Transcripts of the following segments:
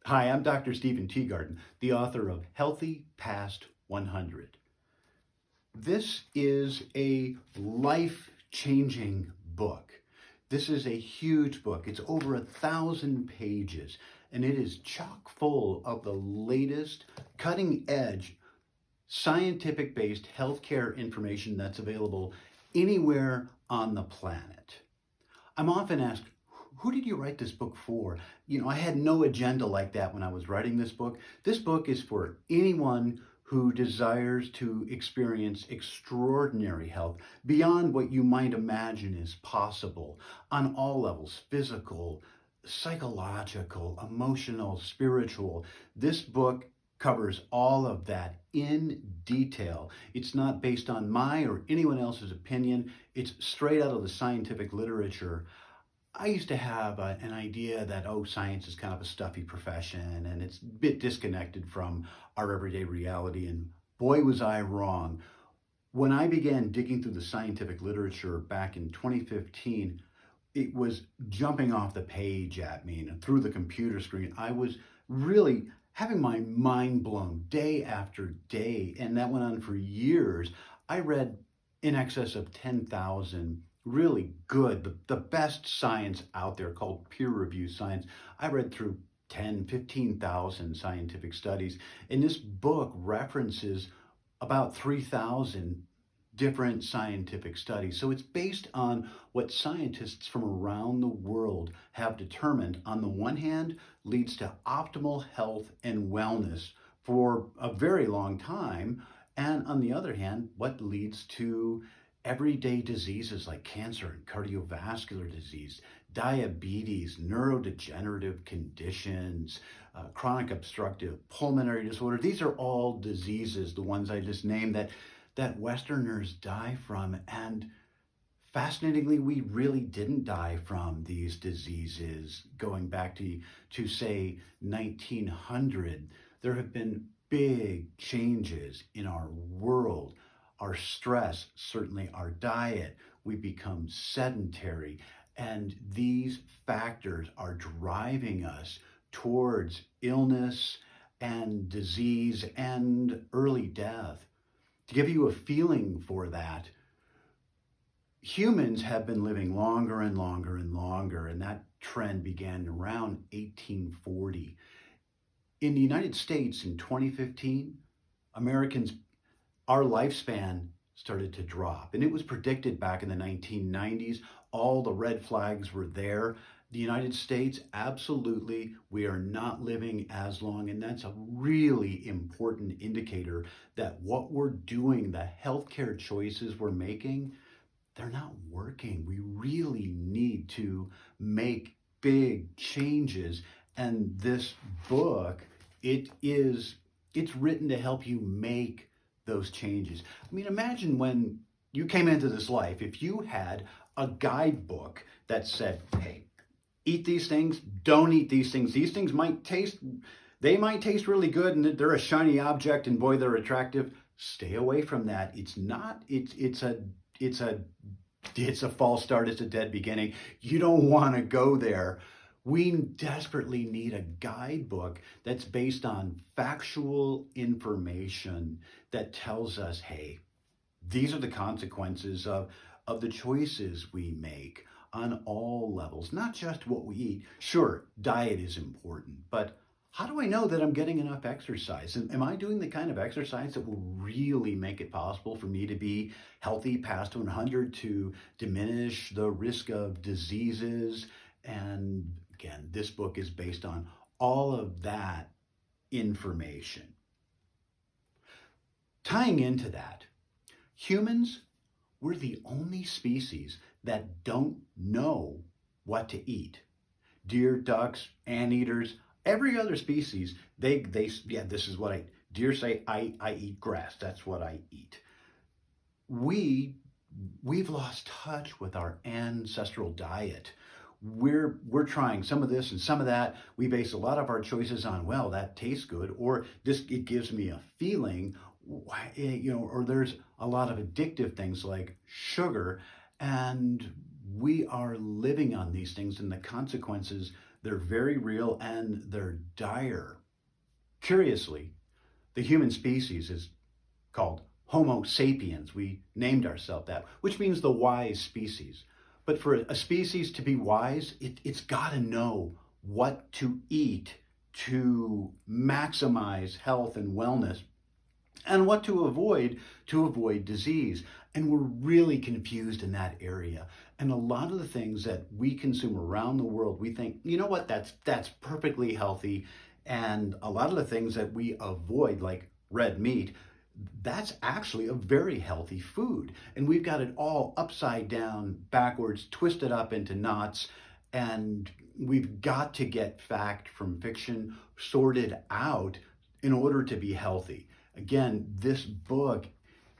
Hi, I'm Dr. Stephen Teagarden, the author of Healthy Past 100. This is a life-changing book. This is a huge book. It's over 1,000 pages, and it is chock full of the latest cutting-edge scientific-based healthcare information that's available anywhere on the planet. I'm often asked, who did you write this book for? I had no agenda like that when I was writing this book. This book is for anyone who desires to experience extraordinary health beyond what you might imagine is possible on all levels: physical, psychological, emotional, spiritual. This book covers all of that in detail. It's not based on my or anyone else's opinion. It's straight out of the scientific literature. I used to have an idea that, oh, science is kind of a stuffy profession and it's a bit disconnected from our everyday reality. And boy, was I wrong. When I began digging through the scientific literature back in 2015, it was jumping off the page at me and through the computer screen. I was really having my mind blown day after day, and that went on for years. I read in excess of 10,000 really good, the best science out there called peer review science. I read through 10, 15,000 scientific studies, and this book references about 3,000 different scientific studies. So it's based on what scientists from around the world have determined, on the one hand, leads to optimal health and wellness for a very long time, and on the other hand, what leads to everyday diseases like cancer and cardiovascular disease, diabetes, neurodegenerative conditions, chronic obstructive pulmonary disorder. These are all diseases, the ones I just named, that Westerners die from. And fascinatingly, we really didn't die from these diseases going back to say 1900. There have been big changes in our world, our stress, certainly our diet. We become sedentary, and these factors are driving us towards illness and disease and early death. To give you a feeling for that, humans have been living longer and longer and longer, and that trend began around 1840. In the United States in 2015, Americans, our lifespan started to drop, and it was predicted back in the 1990s. All the red flags were there. The United States, absolutely, we are not living as long, and that's a really important indicator that what we're doing, the healthcare choices we're making, they're not working. We really need to make big changes, and this book, it's written to help you make those changes. I mean, imagine when you came into this life, if you had a guidebook that said, hey, eat these things, don't eat these things. These things they might taste really good, and they're a shiny object, and boy, they're attractive. Stay away from that. It's a false start. It's a dead beginning. You don't want to go there. We desperately need a guidebook that's based on factual information that tells us, hey, these are the consequences of the choices we make on all levels, not just what we eat. Sure, diet is important, but how do I know that I'm getting enough exercise? And am I doing the kind of exercise that will really make it possible for me to be healthy past 100, to diminish the risk of diseases? And again, this book is based on all of that information. Tying into that, humans, we're the only species that don't know what to eat. Deer, ducks, anteaters, every other species, this is what I eat. Deer say, I eat grass. That's what I eat. We've lost touch with our ancestral diet. We're trying some of this and some of that. We base a lot of our choices on, well, that tastes good, or it gives me a feeling, or there's a lot of addictive things like sugar, and we are living on these things, and the consequences They're very real and they're dire. Curiously, the human species is called Homo sapiens. We named ourselves that, which means the wise species. But for a species to be wise, it's got to know what to eat to maximize health and wellness, and what to avoid disease. And we're really confused in that area. And a lot of the things that we consume around the world, we think, you know what, that's perfectly healthy. And a lot of the things that we avoid, like red meat, that's actually a very healthy food. And we've got it all upside down, backwards, twisted up into knots. And we've got to get fact from fiction sorted out in order to be healthy. Again, this book,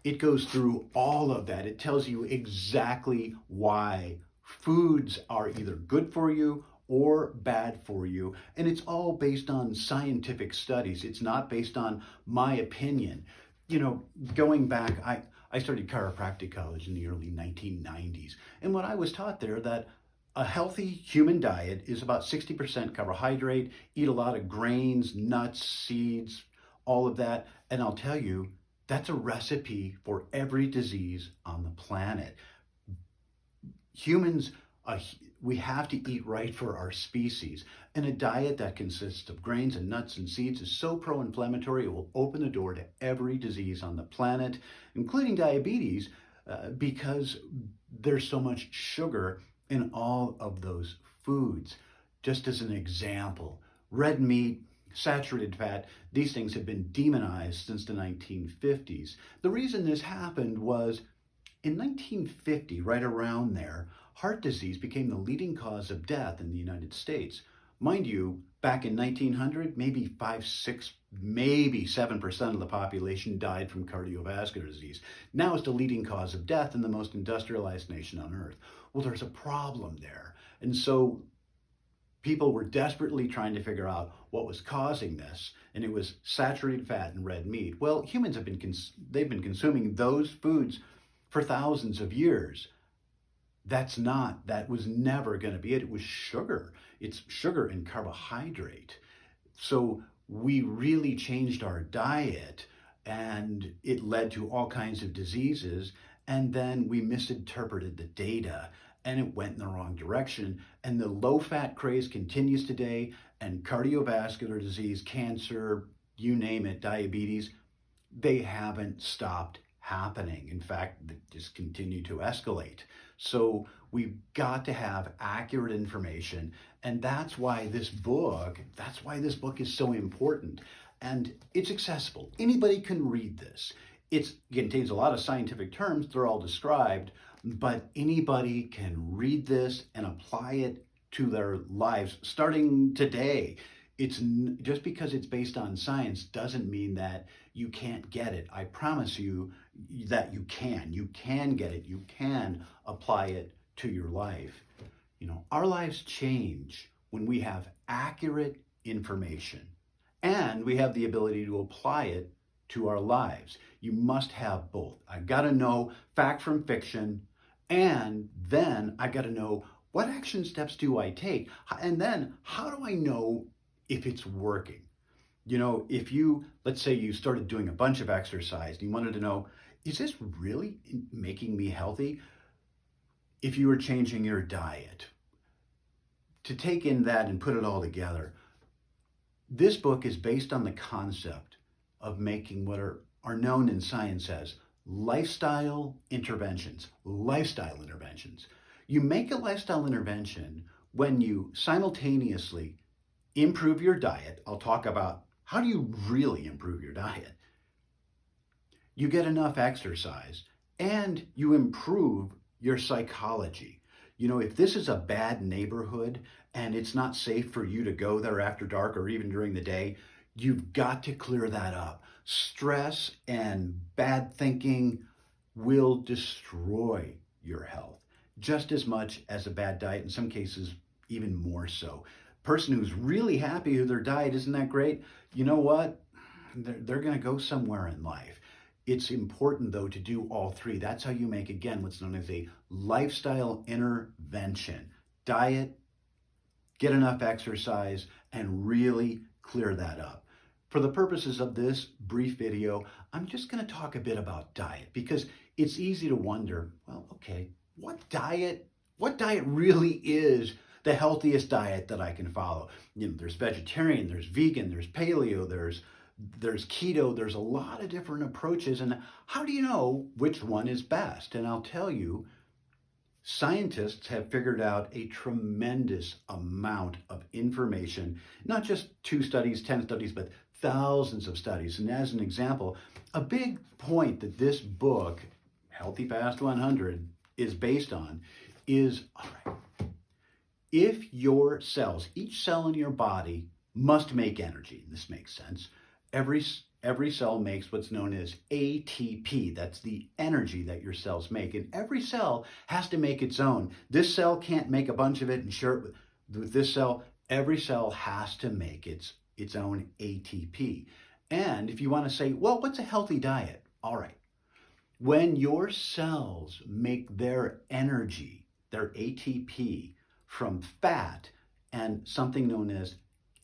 it goes through all of that. It tells you exactly why foods are either good for you or bad for you. And it's all based on scientific studies. It's not based on my opinion. You know, going back, I started chiropractic college in the early 1990s. And what I was taught there that a healthy human diet is about 60% carbohydrate, eat a lot of grains, nuts, seeds, all of that. And I'll tell you, that's a recipe for every disease on the planet. Humans, we have to eat right for our species. And a diet that consists of grains and nuts and seeds is so pro-inflammatory, it will open the door to every disease on the planet, including diabetes, because there's so much sugar in all of those foods. Just as an example, red meat, saturated fat, these things have been demonized since the 1950s. The reason this happened was in 1950, right around there, heart disease became the leading cause of death in the United States. Mind you, back in 1900, maybe 5, 6, maybe 7% of the population died from cardiovascular disease. Now it's the leading cause of death in the most industrialized nation on earth. Well, there's a problem there. And so people were desperately trying to figure out what was causing this, and it was saturated fat and red meat. Well, humans have they've been consuming those foods for thousands of years. That was never going to be it. It was sugar. It's sugar and carbohydrate. So we really changed our diet, and it led to all kinds of diseases. And then we misinterpreted the data, and it went in the wrong direction. And the low-fat craze continues today, and cardiovascular disease, cancer, you name it, diabetes, they haven't stopped happening. In fact, they just continue to escalate. So we've got to have accurate information, and that's why this book is so important. And it's accessible. Anybody can read this. It contains a lot of scientific terms, they're all described, but anybody can read this and apply it to their lives starting today. It's just because it's based on science doesn't mean that you can't get it. I promise you that you can. You can get it. You can apply it to your life. You know, our lives change when we have accurate information and we have the ability to apply it to our lives. You must have both. I got to know fact from fiction, and then I got to know what action steps do I take, and then how do I know if it's working? You know, if let's say you started doing a bunch of exercise and you wanted to know, is this really making me healthy? If you were changing your diet, to take in that and put it all together, this book is based on the concept of making what are known in science as lifestyle interventions. Lifestyle interventions. You make a lifestyle intervention when you simultaneously improve your diet. I'll talk about how do you really improve your diet. You get enough exercise and you improve your psychology. You know, if this is a bad neighborhood and it's not safe for you to go there after dark or even during the day, you've got to clear that up. Stress and bad thinking will destroy your health just as much as a bad diet, in some cases even more so. Person who's really happy with their diet, isn't that great? You know what? They're going to go somewhere in life. It's important, though, to do all three. That's how you make, again, what's known as a lifestyle intervention. Diet, get enough exercise, and really clear that up. For the purposes of this brief video, I'm just going to talk a bit about diet because it's easy to wonder, well, okay, what diet really is the healthiest diet that I can follow? There's vegetarian, there's vegan, there's paleo, there's keto, there's a lot of different approaches. And how do you know which one is best? And I'll tell you, scientists have figured out a tremendous amount of information, not just 2 studies, 10 studies, but thousands of studies. And as an example, a big point that this book, Healthy Fast 100, is based on is, all right, if your cells, each cell in your body must make energy, and this makes sense, every cell makes what's known as ATP. That's the energy that your cells make. And every cell has to make its own. This cell can't make a bunch of it and share it with this cell. Every cell has to make its own ATP. And if you want to say, well, what's a healthy diet? All right. When your cells make their energy, their ATP, from fat and something known as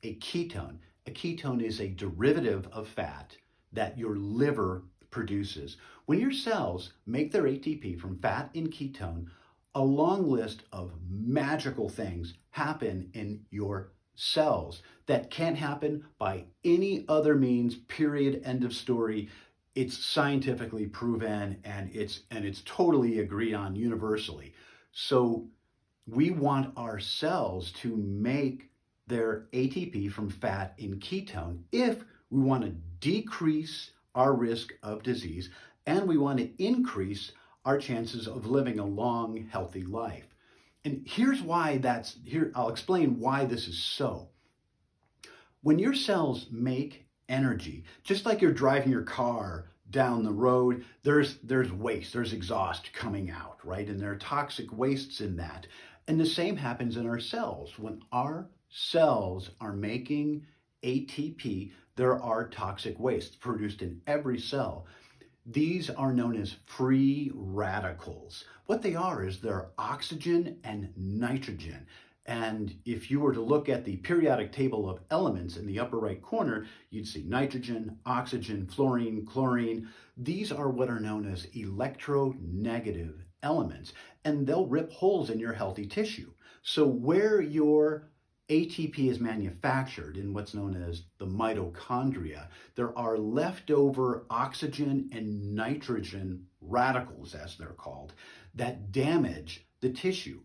a ketone. A ketone is a derivative of fat that your liver produces. When your cells make their ATP from fat and ketone, a long list of magical things happen in your cells that can't happen by any other means, period, end of story. It's scientifically proven and it's totally agreed on universally. So we want our cells to make their ATP from fat and ketone if we want to decrease our risk of disease and we want to increase our chances of living a long, healthy life. And here's why I'll explain why this is so. When your cells make energy, just like you're driving your car down the road, there's waste, there's exhaust coming out, right? And there are toxic wastes in that. And the same happens in our cells. When our cells are making ATP, there are toxic wastes produced in every cell. These are known as free radicals. What they are is they're oxygen and nitrogen. And if you were to look at the periodic table of elements in the upper right corner, you'd see nitrogen, oxygen, fluorine, chlorine. These are what are known as electronegative elements, and they'll rip holes in your healthy tissue. So where your ATP is manufactured in what's known as the mitochondria, there are leftover oxygen and nitrogen radicals, as they're called, that damage the tissue.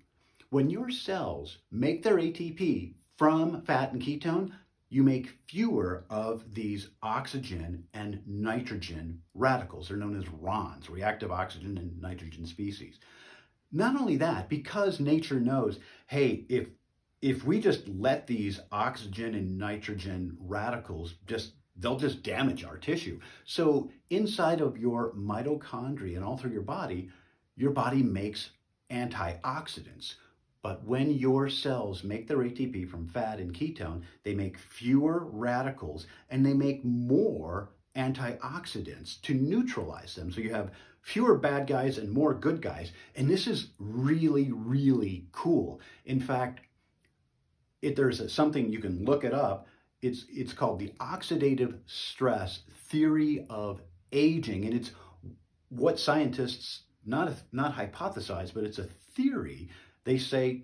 When your cells make their ATP from fat and ketone, you make fewer of these oxygen and nitrogen radicals. They're known as RONs, reactive oxygen and nitrogen species. Not only that, because nature knows, hey, if we just let these oxygen and nitrogen radicals they'll just damage our tissue. So inside of your mitochondria and all through your body makes antioxidants. But when your cells make their ATP from fat and ketone, they make fewer radicals and they make more antioxidants to neutralize them. So you have fewer bad guys and more good guys. And this is really, really cool. In fact, there's something you can look it up. It's called the oxidative stress theory of aging. And it's what scientists not hypothesize, but it's a theory. They say,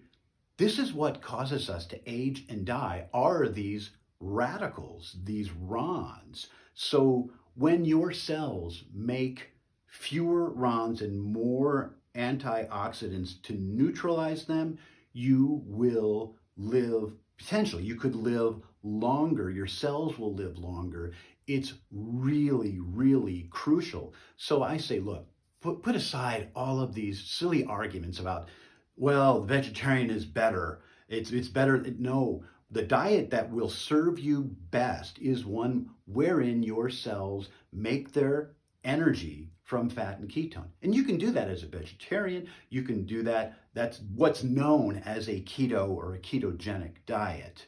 this is what causes us to age and die are these radicals, these RONs. So when your cells make fewer RONs and more antioxidants to neutralize them, you will live, potentially, you could live longer. Your cells will live longer. It's really, really crucial. So I say, look, put aside all of these silly arguments about, well, vegetarian is better. It's better. No, the diet that will serve you best is one wherein your cells make their energy from fat and ketone. And you can do that as a vegetarian. You can do that. That's what's known as a keto or a ketogenic diet.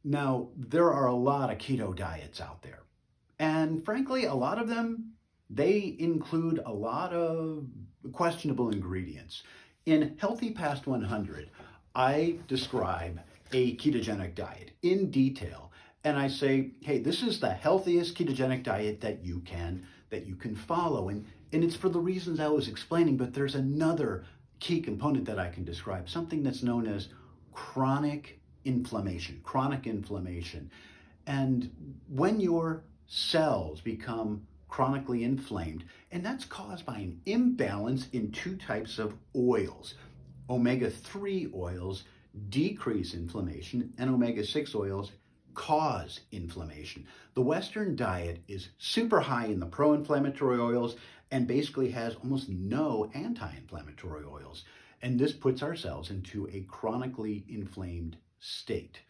Now, there are a lot of keto diets out there. And frankly, a lot of them, they include a lot of questionable ingredients. In Healthy Past 100, I describe a ketogenic diet in detail, and I say, hey, this is the healthiest ketogenic diet that you can follow, and it's for the reasons I was explaining. But there's another key component that I can describe, something that's known as chronic inflammation. Chronic inflammation, and when your cells become chronically inflamed, and that's caused by an imbalance in two types of oils. Omega-3 oils decrease inflammation, and omega-6 oils cause inflammation. The Western diet is super high in the pro-inflammatory oils and basically has almost no anti-inflammatory oils. And this puts our cells into a chronically inflamed state.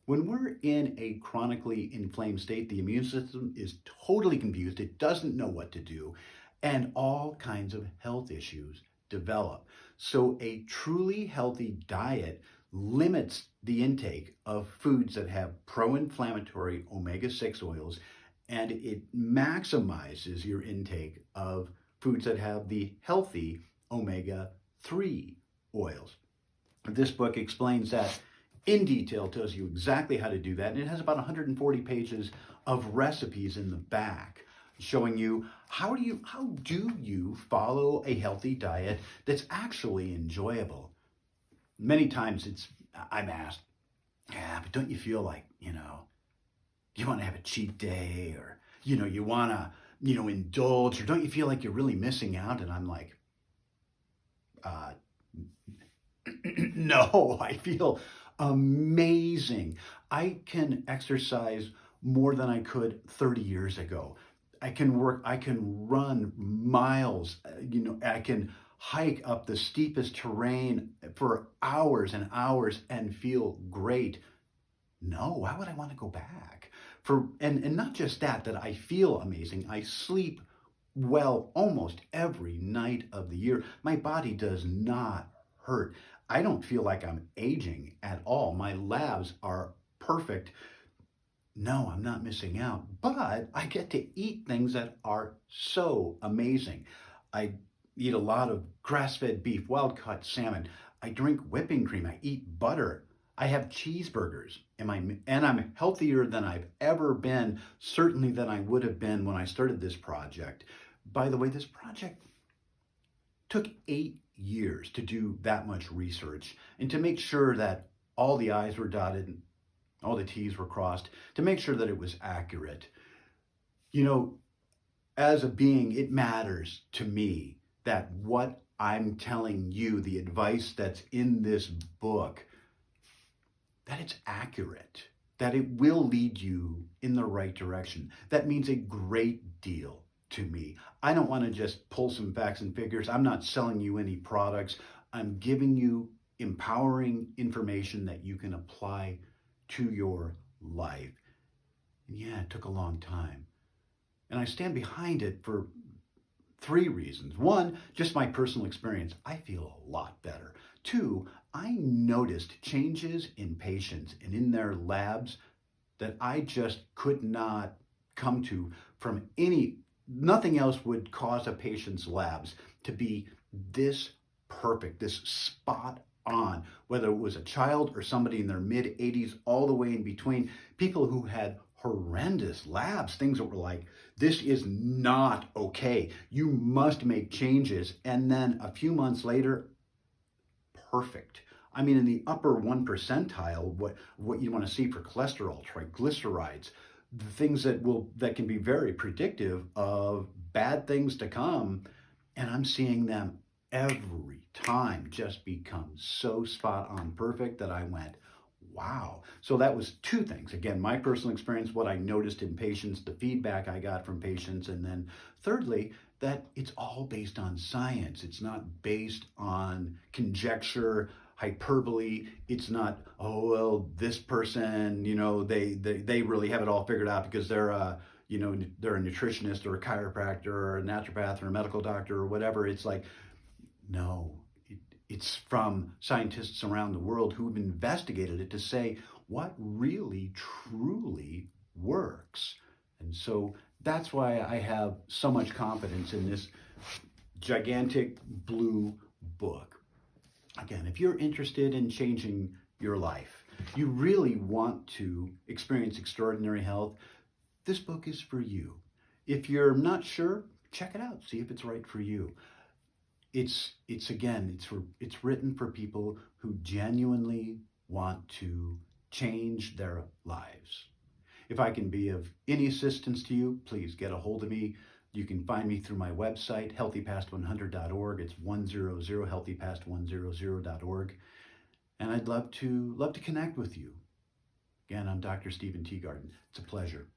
When we're in a chronically inflamed state, the immune system is totally confused. It doesn't know what to do, and all kinds of health issues develop. So a truly healthy diet limits the intake of foods that have pro-inflammatory omega-6 oils, and it maximizes your intake of foods that have the healthy omega-3 oils. This book explains that in detail, tells you exactly how to do that, and it has about 140 pages of recipes in the back showing you how do you follow a healthy diet that's actually enjoyable. Many times I'm asked, yeah, but don't you feel like, you want to have a cheat day, or, you want to, indulge, or don't you feel like you're really missing out? And I'm like, no, I feel amazing. I can exercise more than I could 30 years ago. I can run miles, I can hike up the steepest terrain for hours and hours and feel great. No, why would I want to go back? And not just that I feel amazing. I sleep well almost every night of the year. My body does not hurt. I don't feel like I'm aging at all. My labs are perfect. No, I'm not missing out, but I get to eat things that are so amazing. I eat a lot of grass-fed beef, wild-caught salmon. I drink whipping cream. I eat butter. I have cheeseburgers. And I'm healthier than I've ever been, certainly than I would have been when I started this project. By the way, this project took 8 years to do that much research and to make sure that all the I's were dotted and all the T's were crossed, to make sure that it was accurate. As a being, it matters to me that what I'm telling you, the advice that's in this book, that it's accurate, that it will lead you in the right direction. That means a great deal to me. I don't want to just pull some facts and figures. I'm not selling you any products. I'm giving you empowering information that you can apply to your life. And yeah, it took a long time. And I stand behind it for 3 reasons. 1, just my personal experience. I feel a lot better. 2, I noticed changes in patients and in their labs that I just could not come to from nothing else would cause a patient's labs to be this perfect, this spot on, whether it was a child or somebody in their mid-80s, all the way in between, people who had horrendous labs, things that were like, this is not okay. You must make changes. And then a few months later, perfect. I mean, in the upper 1 percentile, what you want to see for cholesterol, triglycerides, the things that can be very predictive of bad things to come. And I'm seeing them every time just become so spot on perfect that I went, wow. So that was 2 things. Again, my personal experience, what I noticed in patients, the feedback I got from patients, and then thirdly, that it's all based on science. It's not based on conjecture, hyperbole. It's not, oh, well, this person, they really have it all figured out because they're a nutritionist or a chiropractor or a naturopath or a medical doctor or whatever. It's like, no, it's from scientists around the world who have investigated it to say what really, truly works. And so that's why I have so much confidence in this gigantic blue book. Again, if you're interested in changing your life, you really want to experience extraordinary health, this book is for you. If you're not sure, check it out. See if it's right for you. It's written for people who genuinely want to change their lives. If I can be of any assistance to you, please get a hold of me. You can find me through my website, healthypast100.org. It's 100, healthypast100.org. And I'd love to connect with you. Again, I'm Dr. Stephen Teagarden. It's a pleasure.